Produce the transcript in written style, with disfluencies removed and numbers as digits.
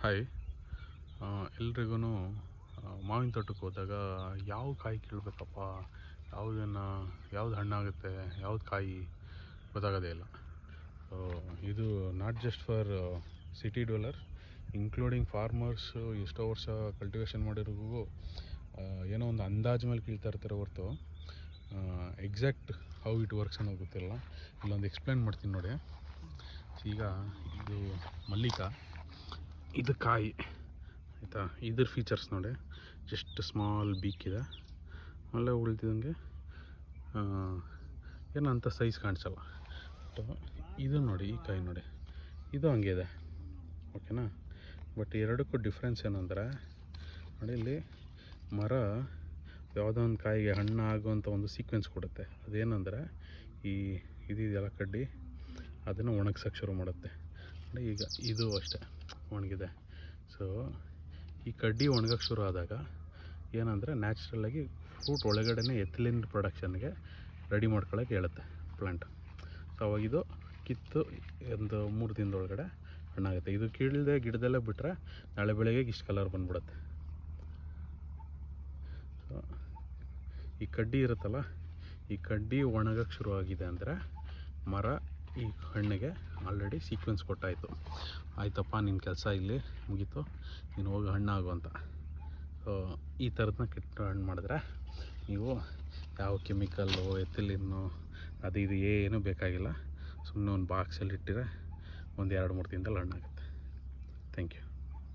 Hi, ಎಲ್ರಿಗೂ ಮಾವಿನ ತೋಟಕ್ಕೆ ಹೋದಾಗ ಯಾವ ಕಾಯಿ ಕೀಳಬೇಕಪ್ಪ, ಯಾವ್ದು ಹಣ್ಣಾಗುತ್ತೆ, ಯಾವ್ದು ಕಾಯಿ ಗೊತ್ತಾಗೋದೇ ಇಲ್ಲ. ಸೊ ಇದು not just for city dweller, including farmers ಎಷ್ಟೋ ವರ್ಷ ಕಲ್ಟಿವೇಷನ್ ಮಾಡಿರೋರಿಗೂ ಏನೋ ಒಂದು ಅಂದಾಜು ಮೇಲೆ ಕೀಳ್ತಾ ಇರ್ತಾರೆ ಹೊರತು ಎಕ್ಸಾಕ್ಟ್ ಹೌ ಇಟ್ ವರ್ಕ್ಸ್ ಅನ್ನೋದು ಗೊತ್ತಿಲ್ಲ. ಇಲ್ಲೊಂದು ಎಕ್ಸ್ಪ್ಲೇನ್ ಮಾಡ್ತೀನಿ ನೋಡಿ. ಈಗ ಇದು ಮಲ್ಲಿಕಾ, ಇದು ಕಾಯಿ ಆಯಿತಾ. ಇದ್ರ ಫೀಚರ್ಸ್ ನೋಡಿ, ಜಸ್ಟ್ ಸ್ಮಾಲ್ ಬೀಕ್ ಇದೆ, ಆಮೇಲೆ ಉಳಿದಿದಂಗೆ ಏನಂತ ಸೈಜ್ ಕಾಣಿಸಲ್ಲ. ಇದು ನೋಡಿ, ಈ ಕಾಯಿ ನೋಡಿ, ಇದು ಹಂಗೆ ಇದೆ, ಓಕೆನಾ. ಬಟ್ ಎರಡಕ್ಕೂ ಡಿಫ್ರೆನ್ಸ್ ಏನಂದರೆ ನೋಡಿ, ಇಲ್ಲಿ ಮರ ಯಾವುದೋ ಒಂದು ಕಾಯಿಗೆ ಹಣ್ಣು ಆಗುವಂಥ ಒಂದು ಸೀಕ್ವೆನ್ಸ್ ಕೊಡುತ್ತೆ. ಅದೇನೆಂದರೆ ಇದೆಯಲ್ಲ ಕಡ್ಡಿ, ಅದನ್ನು ಒಣಗ್ಸೋಕ್ಕೆ ಶುರು ಮಾಡುತ್ತೆ. ಈಗ ಇದು ಅಷ್ಟೇ ಒಣಗಿದೆ. ಸೊ ಈ ಕಡ್ಡಿ ಒಣಗೋಕ್ಕೆ ಶುರು ಆದಾಗ ಏನಂದರೆ ನ್ಯಾಚುರಲ್ಲಾಗಿ ಫ್ರೂಟ್ ಒಳಗಡೆ ಎಥಿಲಿನ್ ಪ್ರೊಡಕ್ಷನ್ಗೆ ರೆಡಿ ಮಾಡ್ಕೊಳ್ಳೋಕೆ ಹೇಳುತ್ತೆ ಪ್ಲಾಂಟ್. ಸೊ ಅವಾಗಿದು ಕಿತ್ತು ಒಂದು 3 ದಿನದೊಳಗಡೆ ಹಣ್ಣಾಗುತ್ತೆ. ಇದು ಕೀಳದೆ ಗಿಡದಲ್ಲೇ ಬಿಟ್ಟರೆ ನಾಳೆ ಬೆಳಗ್ಗೆ ಇಷ್ಟು ಕಲರ್ ಬಂದ್ಬಿಡುತ್ತೆ. ಸೊ ಈ ಕಡ್ಡಿ ಇರುತ್ತಲ್ಲ, ಈ ಕಡ್ಡಿ ಒಣಗೋಕ್ಕೆ ಶುರು ಆಗಿದೆ ಅಂದರೆ ಮರ ಈ ಹಣ್ಣಿಗೆ ಆಲ್ರೆಡಿ ಸೀಕ್ವೆನ್ಸ್ ಕೊಟ್ಟಾಯಿತು. ಆಯ್ತಪ್ಪ, ನಿನ್ನ ಕೆಲಸ ಇಲ್ಲಿ ಮುಗೀತು, ನೀನು ಹೋಗಿ ಹಣ್ಣಾಗು ಅಂತ. ಸೊ ಈ ಥರದನ್ನ ಕಿತ್ತು ಹಣ್ಣು ಮಾಡಿದ್ರೆ ನೀವು ಯಾವ ಕೆಮಿಕಲ್ಲು, ಎಥಿಲಿನ್ನು, ಅದು ಇದು ಏನೂ ಬೇಕಾಗಿಲ್ಲ. ಸುಮ್ಮನೆ ಒಂದು ಬಾಕ್ಸಲ್ಲಿ ಇಟ್ಟಿರೆ ಒಂದು 2-3 ದಿನದಲ್ಲಿ ಹಣ್ಣಾಗುತ್ತೆ. Thank you.